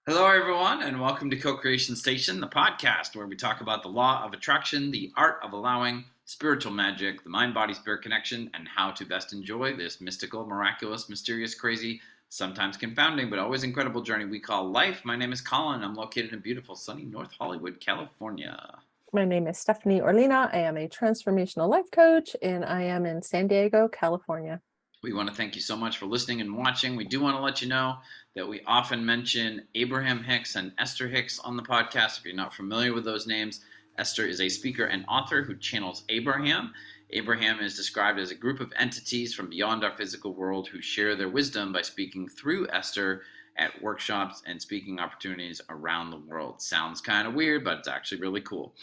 Hello, everyone, and welcome to Co-Creation Station, the podcast where we talk about the law of attraction, the art of allowing, spiritual magic, the mind-body-spirit connection, and how to best enjoy this mystical, miraculous, mysterious, crazy, sometimes confounding, but always incredible journey we call life. My name is Collin. I'm located in beautiful, sunny North Hollywood, California. My name is Stephanie Orlina. I am a transformational life coach, and I am in San Diego, California. We want to thank you so much for listening and watching. We do want to let you know that we often mention Abraham Hicks and Esther Hicks on the podcast. If you're not familiar with those names, Esther is a speaker and author who channels Abraham. Abraham is described as a group of entities from beyond our physical world who share their wisdom by speaking through Esther at workshops and speaking opportunities around the world. Sounds kind of weird, but it's actually really cool.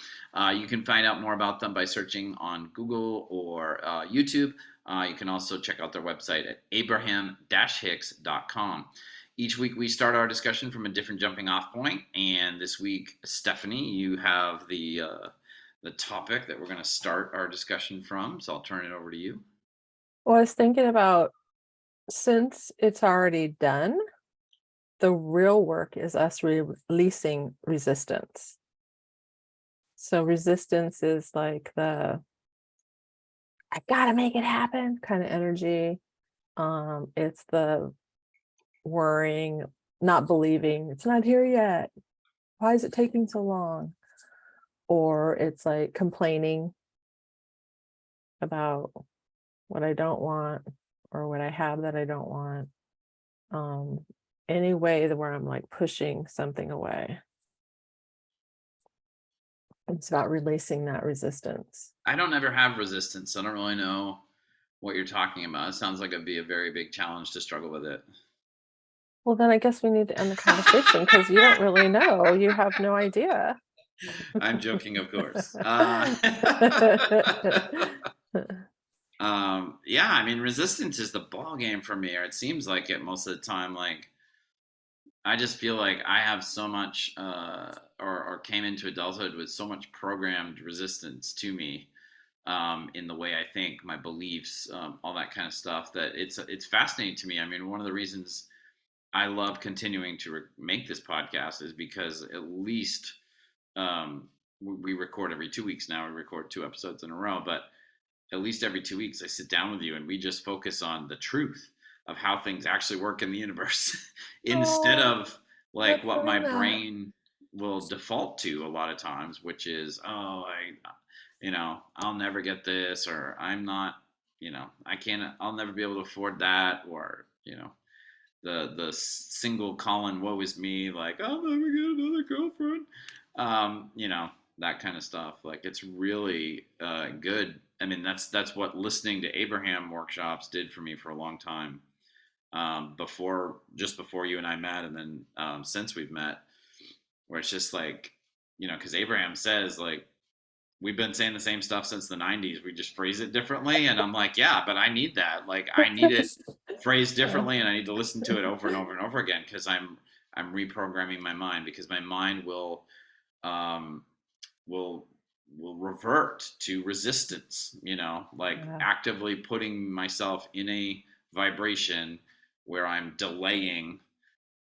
You can find out more about them by searching on Google or YouTube. You can also check out their website at abraham-hicks.com. Each week we start our discussion from a different jumping off point, and this week, Stephanie, you have the topic that we're going to start our discussion from, so I'll turn it over to you. Well, I was thinking about, since it's already done, the real work is us releasing resistance. So resistance is like the I gotta make it happen kind of energy. It's the worrying, not believing it's not here yet. Why is it taking so long? Or it's like complaining about what I don't want or what I have that I don't want. Any way where I'm like pushing something away. It's about releasing that resistance. I don't ever have resistance, so I don't really know what you're talking about. It sounds like it'd be a very big challenge to struggle with it. Well, then I guess we need to end the conversation because you don't really know. You have no idea. I'm joking, of course. Yeah, I mean, resistance is the ball game for me, or it seems like it most of the time. Like, I just feel like I have so much, or came into adulthood with so much programmed resistance to me, in the way I think, my beliefs, all that kind of stuff. That it's fascinating to me. I mean, one of the reasons I love continuing to make this podcast is because at least we record every 2 weeks now. We record 2 episodes in a row, but at least every 2 weeks I sit down with you and we just focus on the truth of how things actually work in the universe instead of like what my brain will default to a lot of times, which is, I'll never get this, or I'm not, I'll never be able to afford that, or, the single Collin, woe is me, like, I'll never get another girlfriend, that kind of stuff. Like, it's really good. I mean, that's what listening to Abraham workshops did for me for a long time. Before you and I met, and then since we've met, where it's just like, because Abraham says, like, we've been saying the same stuff since the 90s. We just phrase it differently. And I'm like, yeah, but I need that. Like, I need it phrased differently, and I need to listen to it over and over and over again, because I'm reprogramming my mind, because my mind will revert to resistance, like actively putting myself in a vibration where I'm delaying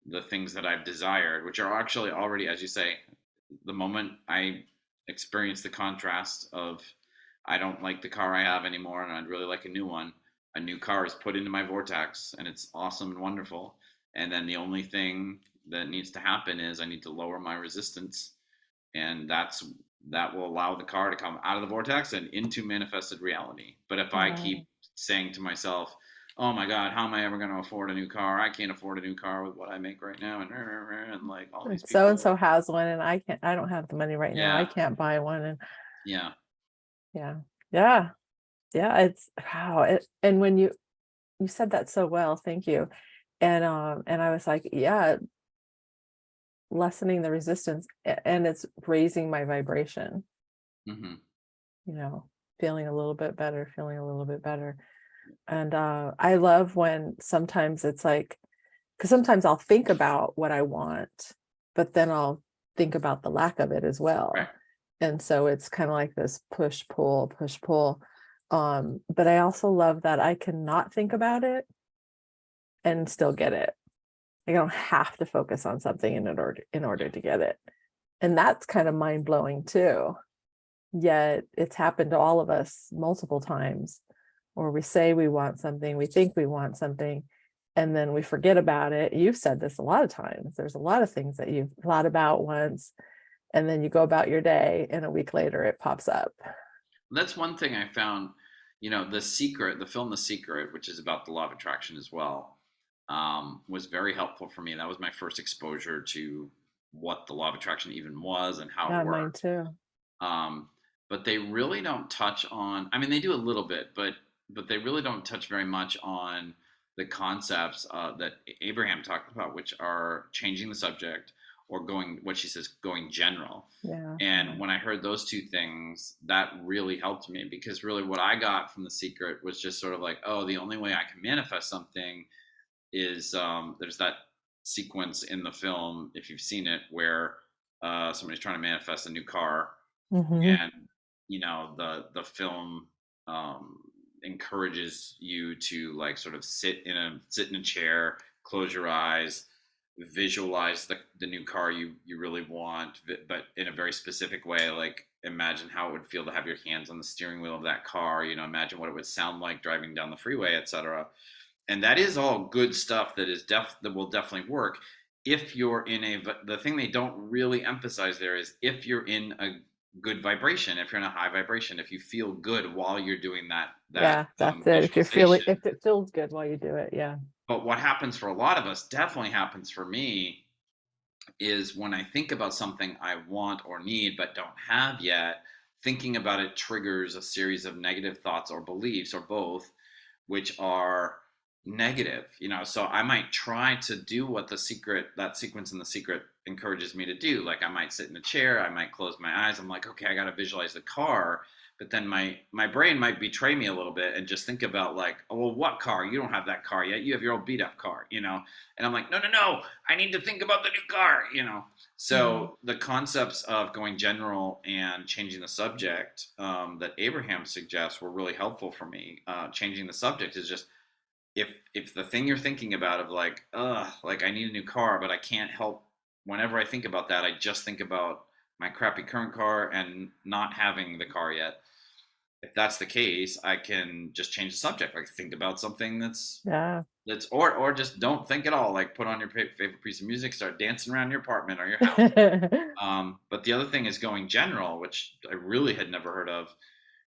the things that I've desired, which are actually already, as you say, the moment I experience the contrast of, I don't like the car I have anymore and I'd really like a new one, a new car is put into my vortex and it's awesome and wonderful. And then the only thing that needs to happen is I need to lower my resistance, and that will allow the car to come out of the vortex and into manifested reality. But if I keep saying to myself, oh my God, how am I ever going to afford a new car? I can't afford a new car with what I make right now. And like all these people. So-and-so has one and I don't have the money right now. I can't buy one. And yeah. It's wow. And when you said that so well, thank you. And I was like, yeah, lessening the resistance, and it's raising my vibration. Mm-hmm. Feeling a little bit better. And I love when sometimes it's like, because sometimes I'll think about what I want, but then I'll think about the lack of it as well. Right. And so it's kind of like this push, pull. But I also love that I cannot think about it and still get it. I don't have to focus on something in order to get it. And that's kind of mind-blowing too. Yet it's happened to all of us multiple times, or we say we want something, we think we want something, and then we forget about it. You've said this a lot of times. There's a lot of things that you've thought about once, and then you go about your day, and a week later it pops up. That's one thing I found, The Secret, the film The Secret, which is about the law of attraction as well, was very helpful for me. That was my first exposure to what the law of attraction even was and how it Yeah, mine worked. too. Um, but they really don't touch on, I mean, they do a little bit, but they really don't touch very much on the concepts that Abraham talked about, which are changing the subject or going, what she says, going general. Yeah, And when I heard those two things, that really helped me, because really what I got from The Secret was just sort of like, oh, the only way I can manifest something is there's that sequence in the film, if you've seen it, where somebody's trying to manifest a new car, hmm, and the film um, encourages you to like sort of sit in a chair, close your eyes, visualize the new car you really want, but in a very specific way. Like, imagine how it would feel to have your hands on the steering wheel of that car. Imagine what it would sound like driving down the freeway, etc. And that is all good stuff that will definitely work if you're in a the thing they don't really emphasize there is if you're in a good vibration, if you're in a high vibration, if you feel good while you're doing that yeah, that's it. If you're feeling, visualization. if it feels good while you do it, yeah. But what happens for a lot of us, definitely happens for me, is when I think about something I want or need but don't have yet, thinking about it triggers a series of negative thoughts or beliefs or both, which are negative. So I might try to do what that sequence in The Secret encourages me to do. Like, I might sit in a chair, I might close my eyes. I'm like, okay, I got to visualize the car. But then my brain might betray me a little bit and just think about like, oh, well, what car? You don't have that car yet. You have your old beat up car. And I'm like, no, no, no, I need to think about the new car. Yeah. So the concepts of going general and changing the subject that Abraham suggests were really helpful for me. Changing the subject is just, if the thing you're thinking about of like I need a new car, but I can't help, whenever I think about that, I just think about my crappy current car and not having the car yet. If that's the case, I can just change the subject. Like, think about something Yeah. or just don't think at all. Like, put on your favorite piece of music, start dancing around your apartment or your house. But the other thing is going general, which I really had never heard of,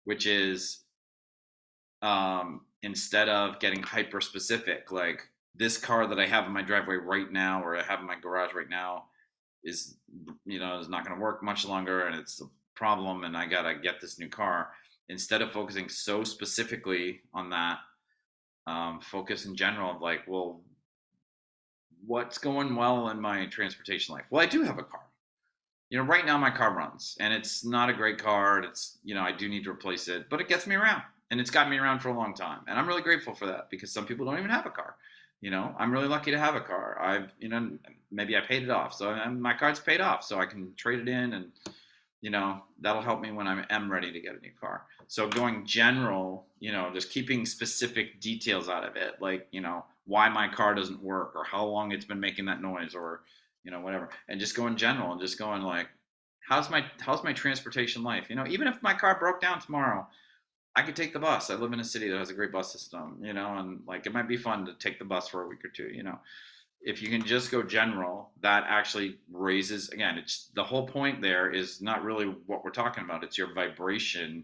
which is instead of getting hyper specific, like, this car that I have in my driveway right now or I have in my garage right now is is not going to work much longer, and it's a problem, and I gotta get this new car. Instead of focusing so specifically on that, focus in general of like, well, what's going well in my transportation life? Well, I do have a car. Right now my car runs, and it's not a great car. It's, I do need to replace it, but it gets me around, and it's got me around for a long time. And I'm really grateful for that, because some people don't even have a car. I'm really lucky to have a car. Maybe I paid it off. So my car's paid off, so I can trade it in, and, that'll help me when I am ready to get a new car. So going general, just keeping specific details out of it, like, why my car doesn't work, or how long it's been making that noise, or whatever, and just go in general and just going like, how's my transportation life? Even if my car broke down tomorrow, I could take the bus. I live in a city that has a great bus system, and like, it might be fun to take the bus for a week or two. If you can just go general, that actually raises, again, it's the whole point there is not really what we're talking about. It's your vibration,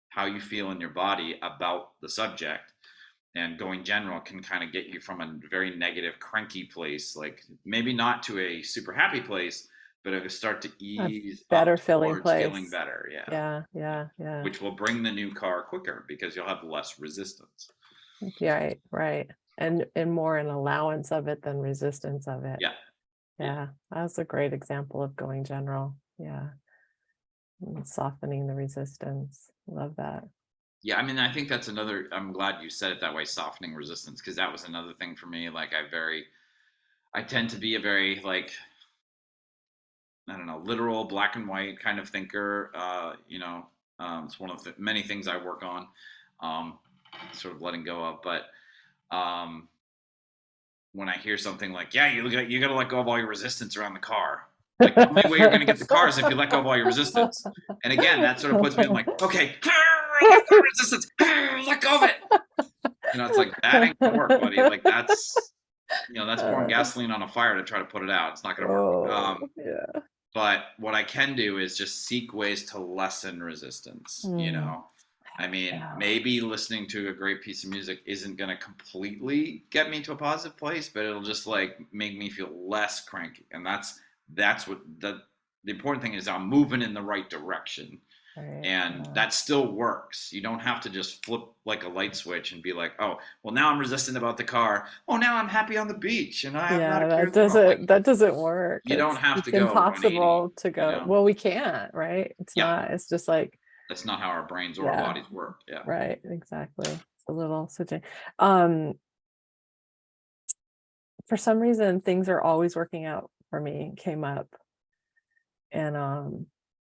how you feel in your body about the subject. And going general can kind of get you from a very negative, cranky place, like maybe not to a super happy place, but it'll start to A ease better up feeling towards feeling place. better. Yeah. Yeah, yeah, yeah. Which will bring the new car quicker because you'll have less resistance. Yeah, right, right. And more an allowance of it than resistance of it. Yeah. Yeah. Yeah, that's a great example of going general. Yeah, and softening the resistance. Love that. Yeah. I mean, I think that's another, I'm glad you said it that way, softening resistance, because that was another thing for me. Like, I tend to be a very, like, I don't know, literal black and white kind of thinker. It's one of the many things I work on, sort of letting go of. But um, when I hear something like, yeah, you got to let go of all your resistance around the car. Like the only way you're going to get the car is if you let go of all your resistance. And again, that sort of puts me in like, okay, let go of resistance, let go of it. It's like, that ain't gonna work, buddy. Like that's pouring gasoline on a fire to try to put it out. It's not gonna work. Oh, yeah. But what I can do is just seek ways to lessen resistance. I mean, Yeah. maybe listening to a great piece of music isn't going to completely get me to a positive place, but it'll just like make me feel less cranky. And that's what the important thing is. I'm moving in the right direction. Right. And that still works. You don't have to just flip like a light switch and be like, oh, well, now I'm resistant about the car. Oh, now I'm happy on the beach and I have not a care in the world. Like, that doesn't work. you don't have It's to go 180. impossible to go. Well, we can't, right? It's not. It's just like, that's not how our brains or our bodies work. Yeah. Right. Exactly. It's a little switching. For some reason, things are always working out for me. Came up, and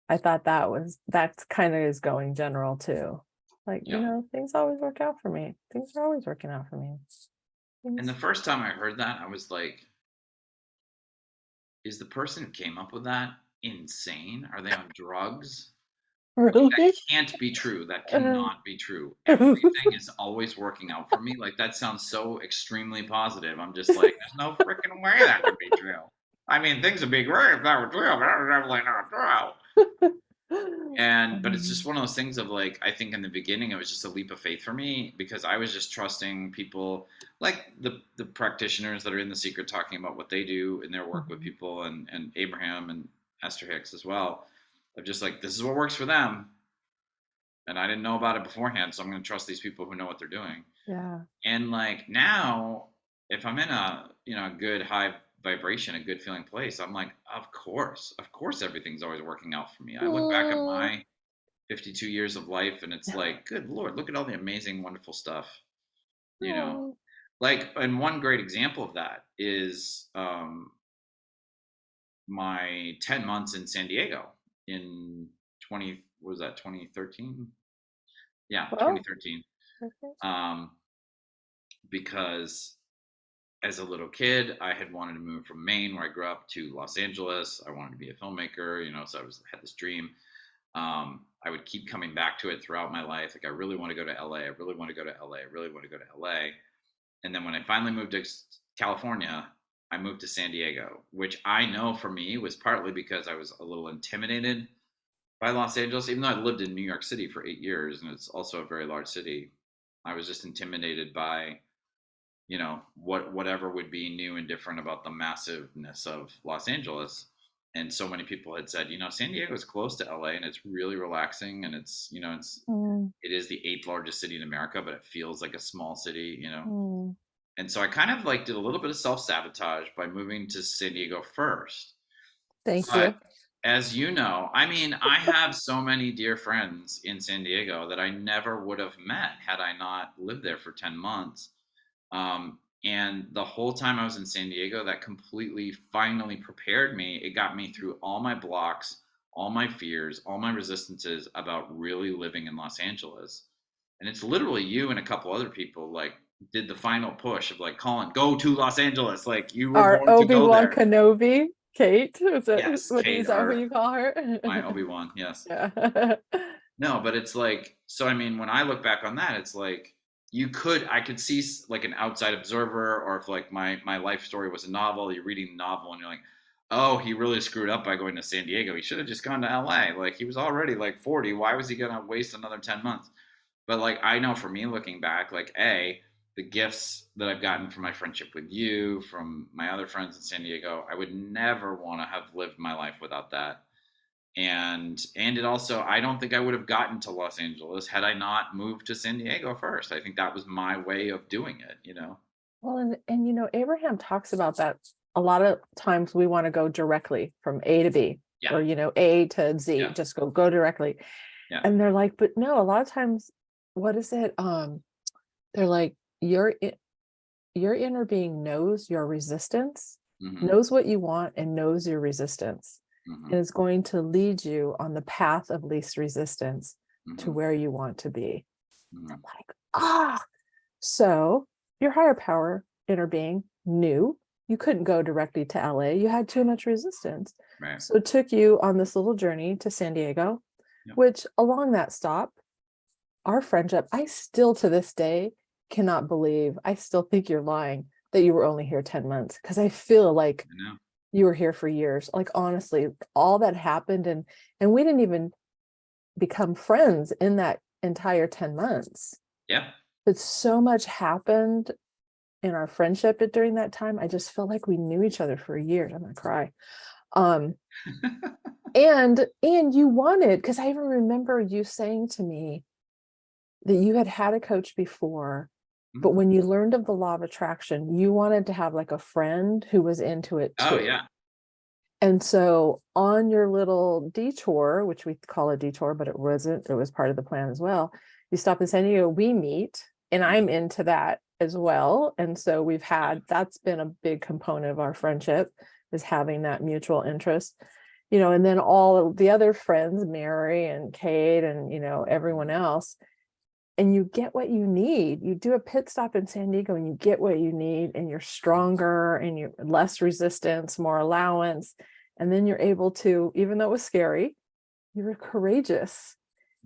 I thought that's kind of is going general too. Like, things always work out for me. Things are always working out for me. And the first time I heard that, I was like, is the person who came up with that insane? Are they on drugs? Really? Like, that can't be true. That cannot be true. Everything is always working out for me. Like, that sounds so extremely positive. I'm just like, there's no freaking way that could be true. I mean, things would be great if that were true, but that's definitely not true. But it's just one of those things of like, I think in the beginning it was just a leap of faith for me because I was just trusting people like the practitioners that are in The Secret talking about what they do in their work with people, and Abraham and Esther Hicks as well. Of just like, this is what works for them. And I didn't know about it beforehand, so I'm going to trust these people who know what they're doing. Yeah. And like now, if I'm in a good high vibration, a good feeling place, I'm like, of course everything's always working out for me. I look back at my 52 years of life and it's like, good Lord, look at all the amazing, wonderful stuff, like, and one great example of that is my 10 months in San Diego in 2013? Yeah, 2013. Because as a little kid, I had wanted to move from Maine, where I grew up, to Los Angeles. I wanted to be a filmmaker, so had this dream. I would keep coming back to it throughout my life. Like, I really want to go to LA. I really want to go to LA. I really want to go to LA. And then when I finally moved to California, I moved to San Diego, which I know for me was partly because I was a little intimidated by Los Angeles, even though I lived in New York City for 8 years, and it's also a very large city. I was just intimidated by, whatever would be new and different about the massiveness of Los Angeles. And so many people had said, San Diego is close to LA and it's really relaxing, and it's, it is the 8th largest city in America, but it feels like a small city, And so I kind of like did a little bit of self-sabotage by moving to San Diego first. Thank you. As you know, I mean, I have so many dear friends in San Diego that I never would have met had I not lived there for 10 months. And the whole time I was in San Diego, that completely finally prepared me. It got me through all my blocks, all my fears, all my resistances about really living in Los Angeles. And it's literally you and a couple other people like did the final push of like, Collin, go to Los Angeles. Like, you were Our born to go Obi-Wan there. Kenobi, Kate. Is Kate, that who you call her? My Obi-Wan, yes. Yeah. No, but it's like, so I mean, when I look back on that, it's like, I could see like an outside observer, or if like my life story was a novel, you're reading the novel and you're like, oh, he really screwed up by going to San Diego. He should have just gone to LA. Like, he was already like 40. Why was he going to waste another 10 months? But like, I know for me looking back, like, the gifts that I've gotten from my friendship with you, from my other friends in San Diego, I would never want to have lived my life without that. And it also, I don't think I would have gotten to Los Angeles had I not moved to San Diego first. I think that was my way of doing it, Well, and Abraham talks about that a lot of times. We want to go directly from A to B, or A to Z, just go directly. And they're like, but no, a lot of times, what is it? They're like, your inner being knows your resistance, knows what you want, and knows your resistance, and is going to lead you on the path of least resistance to where you want to be. I'm like, so your higher power, inner being, new. You couldn't go directly to LA. You had too much resistance. Right. So it took you on this little journey to San Diego, Yep. which along that stop, our friendship, I still to this day cannot believe, I still think you're lying that you were only here 10 months, because I feel like you were here for years. Like, honestly, all that happened, and we didn't even become friends in that entire 10 months. Yeah. But so much happened in our friendship during that time. I just felt like we knew each other for years. I'm gonna cry. And you wanted, because I even remember you saying to me that you had a coach before, but when you learned of the law of attraction, you wanted to have like a friend who was into it too. Oh yeah. And so on your little detour, which we call a detour, but it wasn't, it was part of the plan as well. You stop in San Diego, we meet, and I'm into that as well. And so we've had, that's been a big component of our friendship, is having that mutual interest, you know, and then all the other friends, Mary and Kate and, you know, everyone else, and you get what you need. You do a pit stop in San Diego and you get what you need, and you're stronger and you're less resistance, more allowance. And then you're able to, even though it was scary, you were courageous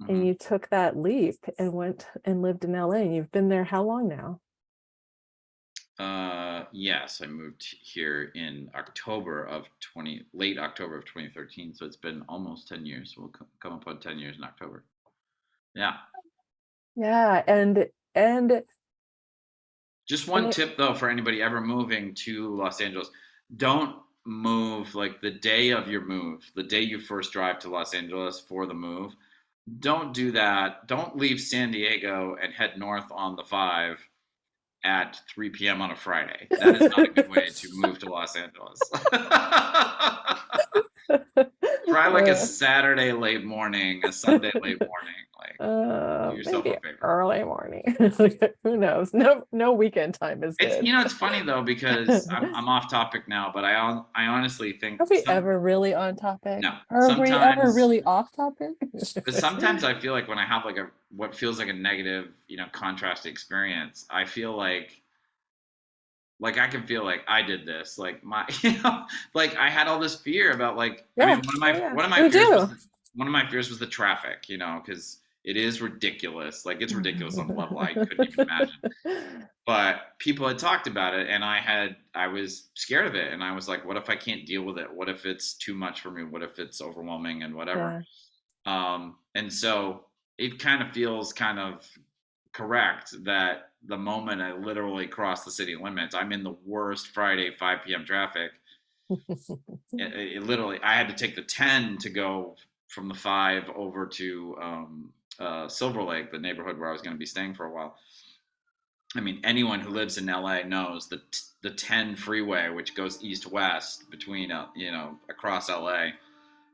and you took that leap and went and lived in LA. And you've been there how long now? Yes, I moved here in late October of 2013. So it's been almost 10 years. We'll come up on 10 years in October. Yeah. Yeah. And just one tip though, for anybody ever moving to Los Angeles, don't move like the day of your move, the day you first drive to Los Angeles for the move. Don't do that. Don't leave San Diego and head north on the 5 at 3 p.m. on a Friday. That is not a good way to move to Los Angeles. Try like a Saturday late morning, a Sunday late morning. Like, do yourself maybe a favor. Early morning. Who knows? No weekend time is good. It's funny though, because I'm off topic now, but I honestly think, are we ever really on topic? No. Are we ever really off topic? But sometimes I feel like when I have like what feels like a negative, contrast experience, I feel like I can feel like I did this, like my, like I had all this fear about like, I mean, one of my fears was the traffic, because it is ridiculous. Like, it's ridiculous on a level I couldn't even imagine. But people had talked about it, and I was scared of it, and I was like, what if I can't deal with it? What if it's too much for me? What if it's overwhelming and whatever? And so it kind of feels kind of correct that the moment I literally cross the city limits, I'm in the worst Friday 5 p.m. traffic. It literally, I had to take the 10 to go from the 5 over to Silver Lake, the neighborhood where I was going to be staying for a while. I mean, anyone who lives in LA knows that the 10 freeway, which goes east-west between, across LA,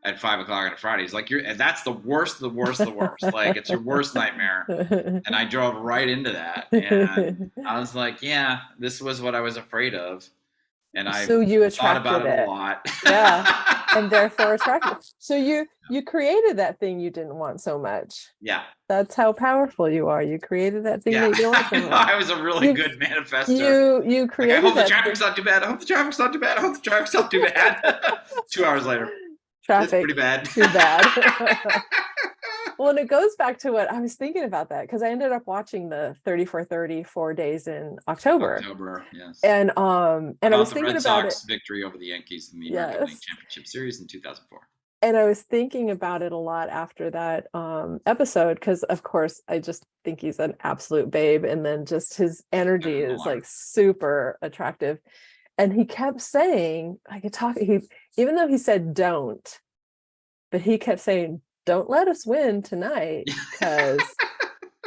at 5 o'clock on a Friday. He's like, that's the worst. Like, it's your worst nightmare. And I drove right into that. And I was like, yeah, this was what I was afraid of. And I thought about it a lot. Yeah. And therefore attracted. So you created that thing you didn't want so much. Yeah. That's how powerful you are. You created that thing that you didn't want so much. I was a really good manifestor. You created I hope the traffic's not too bad. I hope the traffic's not too bad. I hope the traffic's not too bad. 2 hours later. Traffic. It's pretty bad. Too bad. Well, and it goes back to what I was thinking about that, because I ended up watching the 30 for 4 days in October. Yes. And I was thinking Red about Sox victory over the Yankees in the American League Championship Series in 2004. And I was thinking about it a lot after that episode, because of course I just think he's an absolute babe, and then just his energy is like super attractive. And he kept saying, even though he said don't, but he kept saying, don't let us win tonight. Because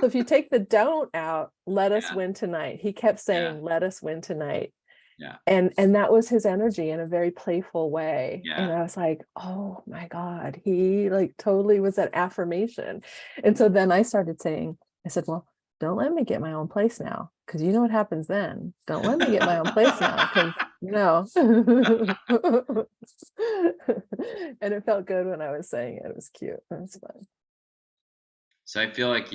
so if you take the don't out, let us win tonight. He kept saying, let us win tonight. Yeah. And that was his energy in a very playful way. Yeah. And I was like, oh my God, he like totally was an affirmation. And so then I started saying, I said, well, don't let me get my own place now, because you know what happens then. Don't let me get my own place now, because and it felt good when I was saying it. It was cute. It was fun. So I feel like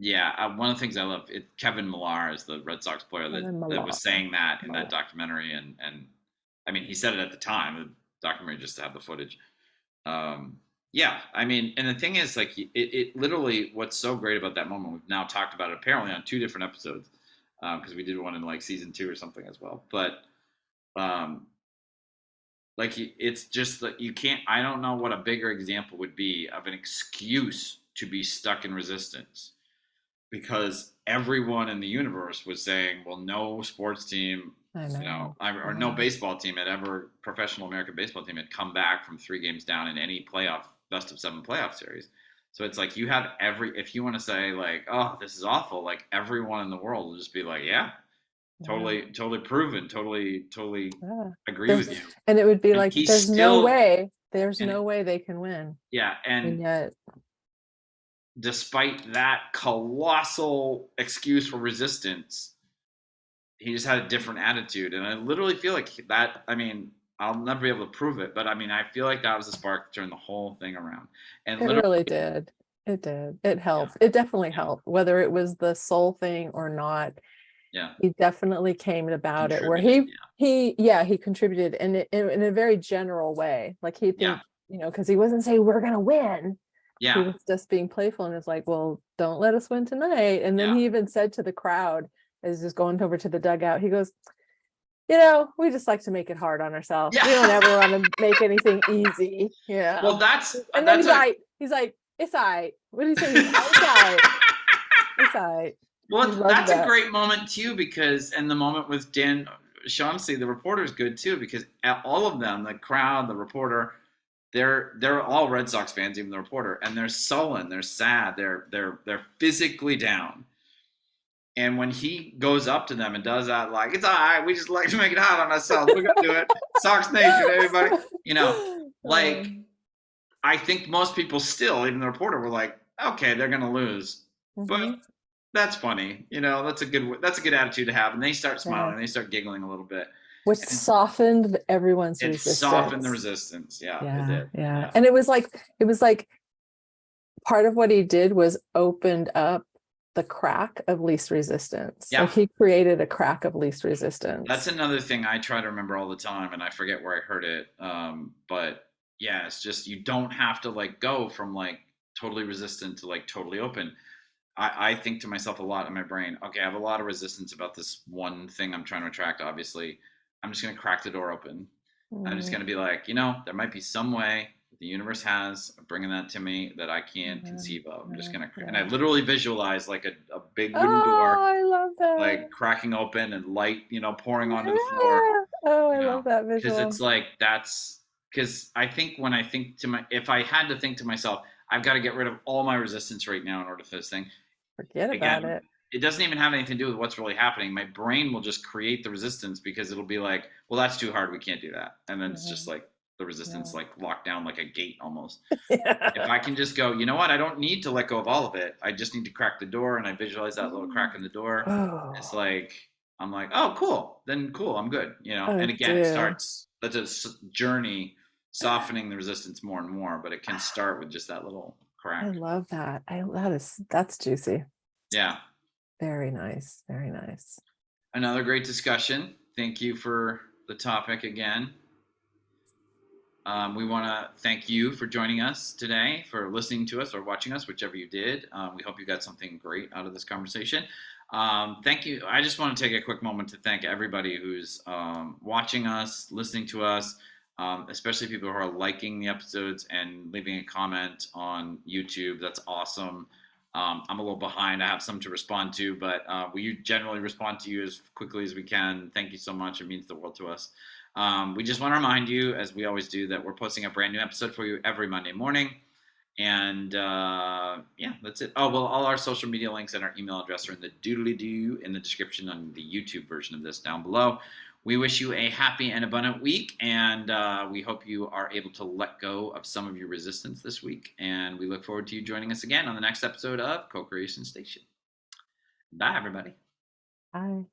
Yeah, one of the things I love, Kevin Millar is the Red Sox player And then that was Malala. saying that in that Malala. documentary, and I mean, he said it at the time. The documentary just had the footage. Um, yeah, I mean, and the thing is, like, it literally, what's so great about that moment, we've now talked about it apparently on 2 different episodes, because we did one in like season 2 or something as well. But um, like, it's just that you can't. I don't know what a bigger example would be of an excuse to be stuck in resistance, because everyone in the universe was saying, well, no sports team, I know. I or no know. baseball team had ever, professional American baseball team had come back from 3 games down in any playoff, best of 7 playoff series. So it's like you have if you want to say like, oh, this is awful, like everyone in the world will just be like, yeah, Yeah. totally proven, totally Yeah. agree There's, with you. and it would be And like, he's there's and no way they can win. yeah, And and yet, despite that colossal excuse for resistance, he just had a different attitude. And I literally feel like that, I mean, I'll never be able to prove it, but I mean, I feel like that was the spark to turn the whole thing around. And it literally, really did. It did. It yeah, helped. It definitely yeah, helped, whether it was the soul thing or not. yeah, He definitely came about it where contributed. he contributed in a very general way. Like he Yeah, think, because he wasn't saying we're gonna win. He yeah, was just being playful and it's like, well, don't let us win tonight. And then yeah, he even said to the crowd, as just going over to the dugout, he goes, we just like to make it hard on ourselves. yeah. We don't ever want to make anything easy. Yeah. Well, that's And then that's a he's like, it's all right. What did he say? He's, oh, it's all right. It's all right. I well, love that's a that. great moment too, because and the moment with Dan Shaughnessy, the reporter, is good too, because all of them, the crowd, the reporter, they're all Red Sox fans, even the reporter, and they're sullen, they're sad, they're physically down. And when he goes up to them and does that, like, it's all right, we just like to make it hot on ourselves. We're gonna do it. Sox Nation, everybody. Like, Um, I think most people still, even the reporter, were like, okay, they're gonna lose, but mhm. that's funny. That's a good attitude to have. And they start Yeah. smiling, they start giggling a little bit, Which and softened everyone's it softened the resistance. resistance. Yeah, it Yeah, did. yeah. Yeah, And it was like part of what he did was opened up the crack of least resistance. yeah. Like he created a crack of least That's resistance. another thing I try to remember all the time, and I forget where I heard it. But yeah, it's just you don't have to like go from like totally resistant to like totally open. I think to myself a lot in my brain, okay, I have a lot of resistance about this one thing I'm trying to attract, obviously. I'm just going to crack the door open. I'm just Mm, going to be like, there might be some way that the universe has of bringing that to me that I can't yeah, conceive of. I'm just yeah, going to, and I yeah. literally visualize like a big wooden door, Oh, I love that. like cracking open and light, pouring onto the floor, Yeah. Oh, I love that because visual. it's like because I think when I think if I had to think to myself, I've got to get rid of all my resistance right now in order for this thing. Forget about Again, it. it doesn't even have anything to do with what's really happening. My brain will just create the resistance because it'll be like, well, that's too hard. We can't do that. And then it's Yeah, just like the resistance, yeah. like locked down like a gate almost. If Yeah. I can just go, you know what? I don't need to let go of all of it. I just need to crack the door, and I visualize that little crack in the door. It's Oh, like I'm like, oh, cool. Then cool, I'm good. I And again, it do. starts. That's a journey, softening the resistance more and more. But it can start with just that little I crack. love that. That's juicy. Yeah. Very nice. Very nice. Another great discussion. Thank you for the topic again. We want to thank you for joining us today, for listening to us or watching us, whichever you did. We hope you got something great out of this conversation. Thank you. I just want to take a quick moment to thank everybody who's watching us, listening to us, especially people who are liking the episodes and leaving a comment on YouTube. That's awesome. I'm a little behind. I have some to respond to, but we generally respond to you as quickly as we can. Thank you so much. It means the world to us. We just want to remind you, as we always do, that we're posting a brand new episode for you every Monday morning. And yeah, that's it. Oh, well, all our social media links and our email address are in the doodly doo in the description on the YouTube version of this down below. We wish you a happy and abundant week, and we hope you are able to let go of some of your resistance this week. And we look forward to you joining us again on the next episode of Co-Creation Station. Bye, everybody. Bye.